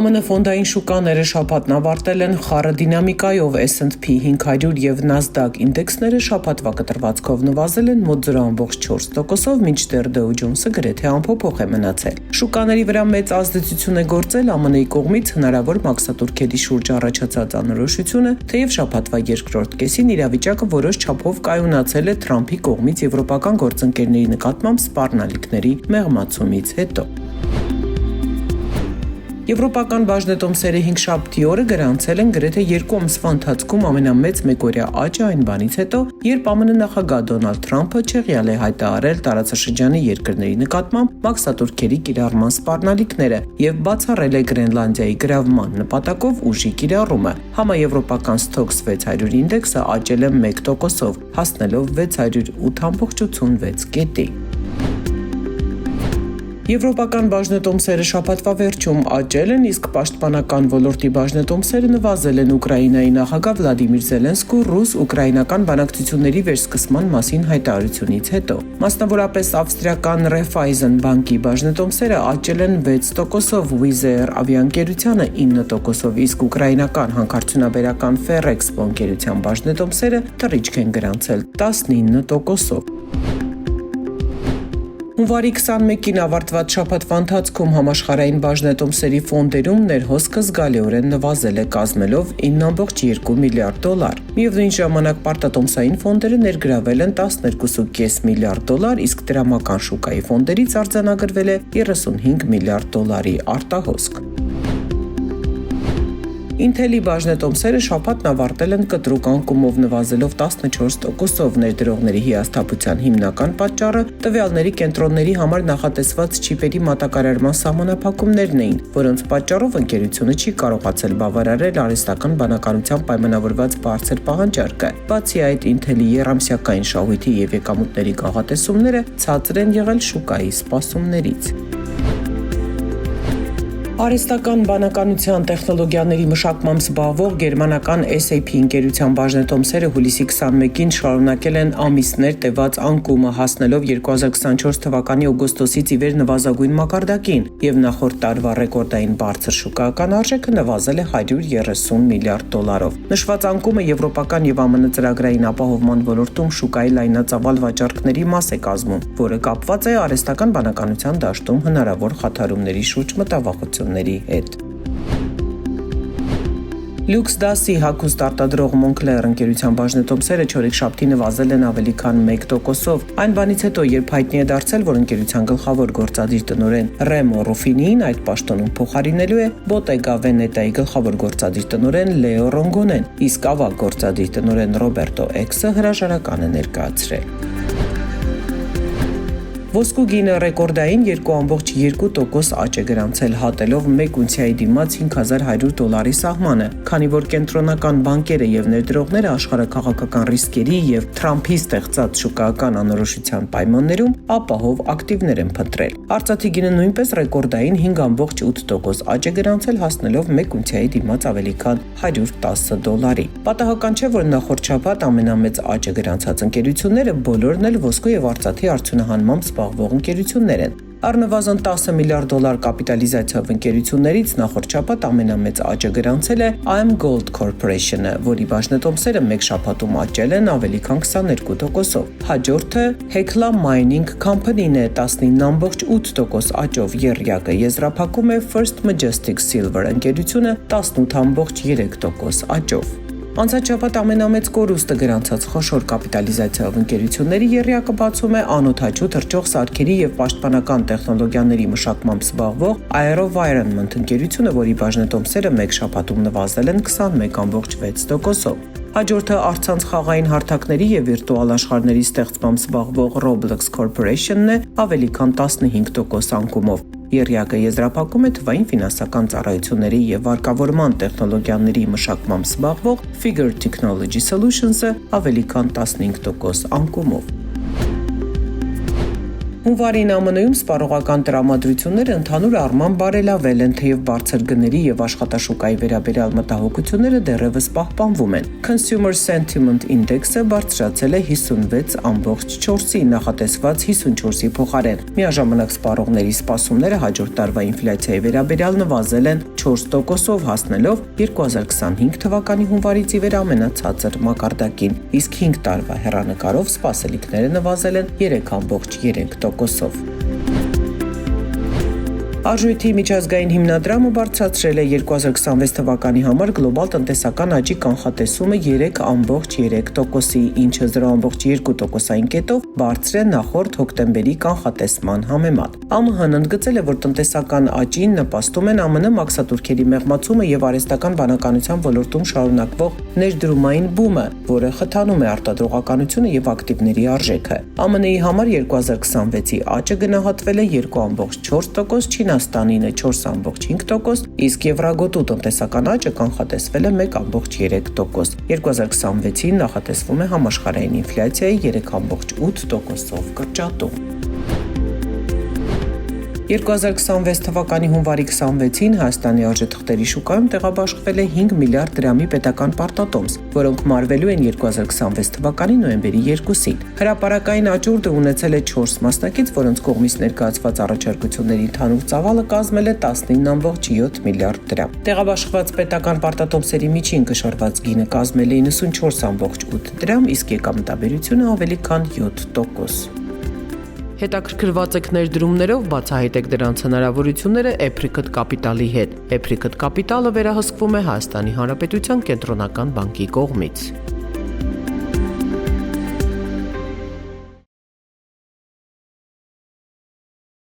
ԱՄՆ ֆոնդային շուկաները շաբաթն ավարտել են խառը դինամիկայով S&P 500 և NASDAQ ինդեքսները շաբաթվա կտրվածքով նվազել են մոտ 0.4%-ով, մինչդեռ Dow Jones-ը գրեթե անփոփոխ է մնացել։ Շուկաների վրա մեծ ազդեցություն է գործել ԱՄՆ-ի կողմից հնարավոր մաքսատուրքերի շուրջ առաջացած անորոշությունը, թեև շաբաթվա երկրորդ կեսին իրավիճակը որոշ չափով կայունացել է Թրամփի կողմից եվրոպական գործընկերների նկատմամբ սպառնալիքների մեղմացումից հետո։ Եվրոպական բաժնետոմսերը հինգշաբթի օրը գրանցել են գրեթե 2 ամսվա ընթացքում ամենամեծ մեկօրյա աճը այն բանից հետո, երբ ԱՄՆ նախագահ Դոնալդ Թրամփը չեղյալ է հայտարարել տարածաշրջանի երկրների նկատմամբ մաքսատուրքերի կիրառման սպառնալիքները և բացառել է Գրենլանդիայի գրավման նպատակով ուժի կիրառումը։ Համաեվրոպական Stoxx 600 ինդեքսը աճել է 1%-ով, հասնելով 608.86 կետի։ Եվրոպական բաժնետոմսերը շաբաթվա վերջում աճել են, իսկ պաշտպանական ոլորտի բաժնետոմսերը նվազել են Ուկրաինայի նախագահ Վլադիմիր Զելենսկու ռուս-ուկրաինական բանակցությունների վերսկսման մասին հայտարարությունից հետո։ Մասնավորապես ավստրիական Raiffeisen բանկի բաժնետոմսերը աճել են 6%-ով, Wizz Air ավիաընկերությանը 9%-ով, իսկ ուկրաինական հանքարդյունաբերական Ferrexpo ընկերության բաժնետոմսերը թռիչք են գրանցել 19%-ով։ Հունվարի 21-ին ավարտված շաբաթվա ընթացքում համաշխարհային բաժնետոմսերի ֆոնդերում ներհոսքը զգալիորեն նվազել է, կազմելով $9.2 միլիարդ։ Միևնույն ժամանակ պարտատոմսային ֆոնդերը ներգրավել են $12.5 միլիարդ, իսկ դրամական շուկայի ֆոնդերից արձանագրվել է $35 միլիարդ արտահոսք։ Intel-ի բաժնետոմսերը շաբաթն ավարտել են կտրուկ անկումով, նվազելով 14%-ով։ Ներդրողների հիասթափության հիմնական պատճառը տվյալների կենտրոնների համար նախատեսված չիպերի մատակարարման սահմանափակումներն էին, որոնց պատճառով ընկերությունը չի կարողացել բավարարել արհեստական բանականությամբ պայմանավորված բարձր պահանջարկը։ Բացի այդ, Intel-ի եռամսյակային շահույթի և եկամուտների գաղատեսումները ցածր են եղել շուկայի սպասումներից։ Արհեստական բանականության տեխնոլոգիաների մշակմամբ զբաղվող գերմանական SAP ընկերության բաժնետոմսերը հուլիսի 21-ին շարունակել են ամիսներ տևած անկումը, հասնելով 2024 թվականի օգոստոսից ի վեր նվազագույն մակարդակին, և նախորդ տարվա ռեկորդային բարձր շուկայական արժեքը նվազել է $130 միլիարդ։ Նշված անկումը եվրոպական և ԱՄՆ ծրագրային ապահովման ոլորտում շուկայի լայնածավալ վաճառքների մաս է կազմում, որը կապված է արհեստական բանականության դաշտում հնարավոր խաթարումների շուրջ մտավախությունների հետ։ LuxDAS-ի հագուստ արտադրող Moncler ընկերության բաժնետոմսերը չորեքշաբթի նվազել են ավելի քան 1%-ով, այն բանից հետո, երբ հայտնի է դարձել, որ ընկերության գլխավոր գործադիր տնօրեն Remo Ruffiniին այդ պաշտոնում փոխարինելու է Bottega Veneta-ի գլխավոր գործադիր տնօրեն Leo Rongone-ն, իսկ ավագ գործադիր տնօրեն Roberto X-ը հրաժարական է ներկայացրել։ Ոսկու գինը ռեկորդային 2.2% աճ է գրանցել, հատելով 1 ունցիայի դիմաց $5,100 սահմանը, քանի որ կենտրոնական բանկերը և ներդրողները աշխարհաքաղաքական ռիսկերի և Թրամփի ստեղծած շուկայական անորոշության պայմաններում ապահով ակտիվներ են փնտրել։ Արծաթի գինը նույնպես ռեկորդային 5.8% աճ է գրանցել, հասնելով 1 ունցիայի դիմաց ավելի քան $110։ Պատահական չէ, որ նախորդ շաբաթ ամենամեծ աճը գրանցած ընկերությունները բոլորն էլ ոսկու և արծաթի արդյունահանմամբ զբաղվող ընկերություններ են։ Առնվազն $10 միլիարդ կապիտալիզացիայով ընկերություններից նախորդ շաբաթ ամենամեծ աճը գրանցել է AM Gold Corporation-ը, որի բաժնետոմսերը մեկ շաբաթում աճել են ավելի քան 22%-ով։ Հաջորդը Hecla Mining Company-ն է 19.8% աճով, եռյակը եզրափակում է First Majestic Silver ընկերությունը 18.3% աճով։ Անցած շաբաթ ամենամեծ կորուստը գրանցած խոշոր կապիտալիզացիայով ընկերությունների եռյակը բացում է անօդաչու թռչող սարքերի և պաշտպանական տեխնոլոգիաների մշակմամբ զբաղվող AeroVironment ընկերությունը, որի բաժնետոմսերը մեկ շաբաթում նվազել են 21.6%-ով։ Հաջորդը առցանց խաղային հարթակների և վիրտուալ աշխարհների ստեղծմամբ զբաղվող Roblox Corporation-ն է ավելի քան 15% անկումով։ Եռյակը եզրափակում է թվային ֆինանսական ծառայությունների և վարկավորման տեխնոլոգիաների մշակմամբ զբաղվող Figure Technology Solutions-ը ավելի քան 15% անկումով։ Հունվարին ԱՄՆ-ում սպառողական տրամադրությունները ընդհանուր առմամբ բարելավել են, թեև բարձր գների եւ աշխատաշուկայի վերաբերյալ մտահոգությունները դեռևս պահպանվում են։ Consumer Sentiment Index-ը բարձրացել է 56.4-ի, նախատեսված 54-ի փոխարեն։ Միաժամանակ սպառողների սպասումները հաջորդ տարվա ինֆլյացիայի վերաբերյալ նվազել են 4%-ով, հասնելով 2025 թվականի հունվարից ի վեր ամենացածր մակարդակին, իսկ 5 տարվա հեռանկարով սպասելիքները նվազել են 3.3%-ով։ Արժույթի միջազգային հիմնադրամը բարձրացրել է 2026 թվականի համար գլոբալ տնտեսական աճի կանխատեսումը 3.3%-ի, ինչը 0.2%-ային կետով բարձր է նախորդ հոկտեմբերի կանխատեսման համեմատ։ ԱՄՀ-ն ընդգծել է, որ տնտեսական աճին նպաստում են ԱՄՆ մաքսատուրքերի մեղմացումը եւ արհեստական բանականության ոլորտում շարունակվող ներդրումային բումը, որը խթանում է արտադրողականությունը եւ ակտիվների արժեքը։ ԱՄՆ-ի համար 2026-ի աճը գնահատվել է 2.4%, Չինաստանինը 4.5%, իսկ Եվրագոտու տնտեսական աճը կանխատեսվել է 1.3%։ 2026-ին նախատեսվում է համաշխարհային ինֆլյացիայի 3.8%-ով կրճատում։ 2026 թվականի հունվարի 26-ին Հայաստանի արժեթղթերի շուկայում տեղաբաշխվել է 5 միլիարդ դրամի պետական պարտատոմս, որոնք մարվելու են 2026 թվականի նոյեմբերի 2-ին։ Հրապարակային աճուրդը ունեցել է 4 մասնակից, որոնց կողմից ներկայացված առաջարկությունների ընդհանուր ծավալը կազմել է 19.7 միլիարդ դրամ։ Տեղաբաշխված պետական պարտատոմսերի միջին կշռված գինը կազմել է 94.8 դրամ, իսկ եկամտաբերությունը ավելի քան 7%։ Հետաքրքրված եք ներդրումներով, բացահայտեք դրանց հնարավորությունները Apricot Capital-ի հետ։ Apricot Capital-ը վերահսկվում է Հայաստանի Հանրապետության Կենտրոնական բանկի կողմից։